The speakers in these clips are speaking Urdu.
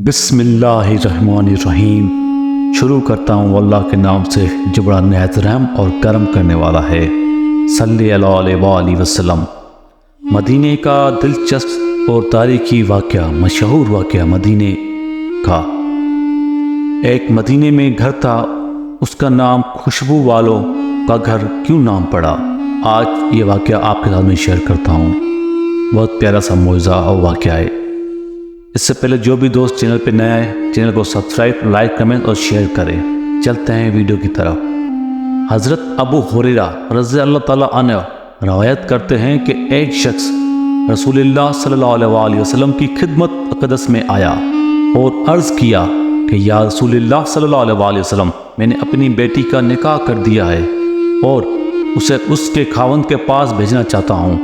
بسم اللہ الرحمن الرحیم۔ شروع کرتا ہوں اللہ کے نام سے جو بڑا نہایت رحم اور کرم کرنے والا ہے۔ صلی اللہ علیہ وآلہ وسلم۔ مدینے کا دلچسپ اور تاریخی واقعہ، مشہور واقعہ مدینے کا۔ ایک مدینے میں گھر تھا، اس کا نام خوشبو والوں کا گھر کیوں نام پڑا؟ آج یہ واقعہ آپ کے ساتھ میں شیئر کرتا ہوں۔ بہت پیارا سا معجزہ اور واقعہ ہے۔ اس سے پہلے جو بھی دوست چینل پہ نیا ہے، چینل کو سبسکرائب، لائک، کمنٹ اور شیئر کریں۔ چلتے ہیں ویڈیو کی طرف۔ حضرت ابو ہریرہ رضی اللہ تعالیٰ عنہ روایت کرتے ہیں کہ ایک شخص رسول اللہ صلی اللہ علیہ وآلہ وسلم کی خدمت اقدس میں آیا اور عرض کیا کہ یا رسول اللہ صلی اللہ علیہ وآلہ وسلم، میں نے اپنی بیٹی کا نکاح کر دیا ہے اور اسے اس کے خاوند کے پاس بھیجنا چاہتا ہوں۔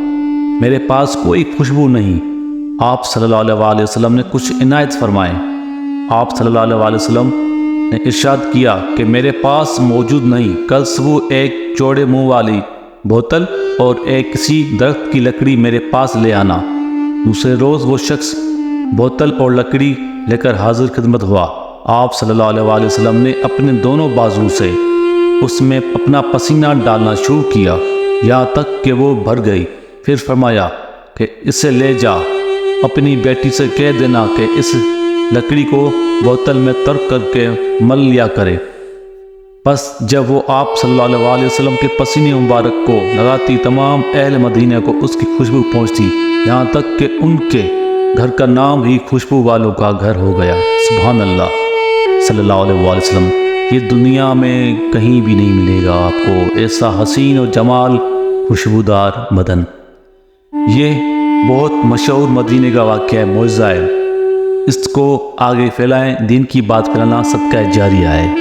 میرے پاس کوئی خوشبو نہیں۔ آپ صلی اللہ علیہ وآلہ وسلم نے کچھ عنایت فرمائے۔ آپ صلی اللہ علیہ وآلہ وسلم نے ارشاد کیا کہ میرے پاس موجود نہیں، کل صبح ایک چوڑے منہ والی بوتل اور ایک کسی درخت کی لکڑی میرے پاس لے آنا۔ دوسرے روز وہ شخص بوتل اور لکڑی لے کر حاضر خدمت ہوا۔ آپ صلی اللہ علیہ وآلہ وسلم نے اپنے دونوں بازو سے اس میں اپنا پسینہ ڈالنا شروع کیا یہاں تک کہ وہ بھر گئی۔ پھر فرمایا کہ اسے لے جا، اپنی بیٹی سے کہہ دینا کہ اس لکڑی کو بوتل میں ترک کر کے مل لیا کرے۔ بس جب وہ آپ صلی اللہ علیہ وآلہ وسلم کے پسینے مبارک کو لگاتی، تمام اہل مدینہ کو اس کی خوشبو پہنچتی، یہاں تک کہ ان کے گھر کا نام ہی خوشبو والوں کا گھر ہو گیا۔ سبحان اللہ صلی اللہ علیہ وآلہ وسلم۔ یہ دنیا میں کہیں بھی نہیں ملے گا آپ کو ایسا حسین و جمال خوشبودار بدن۔ یہ بہت مشہور مدینے کا واقعہ ہے، معجزہ ہے۔ اس کو آگے پھیلائیں، دین کی بات پھیلانا صدقہ جاریہ ہے۔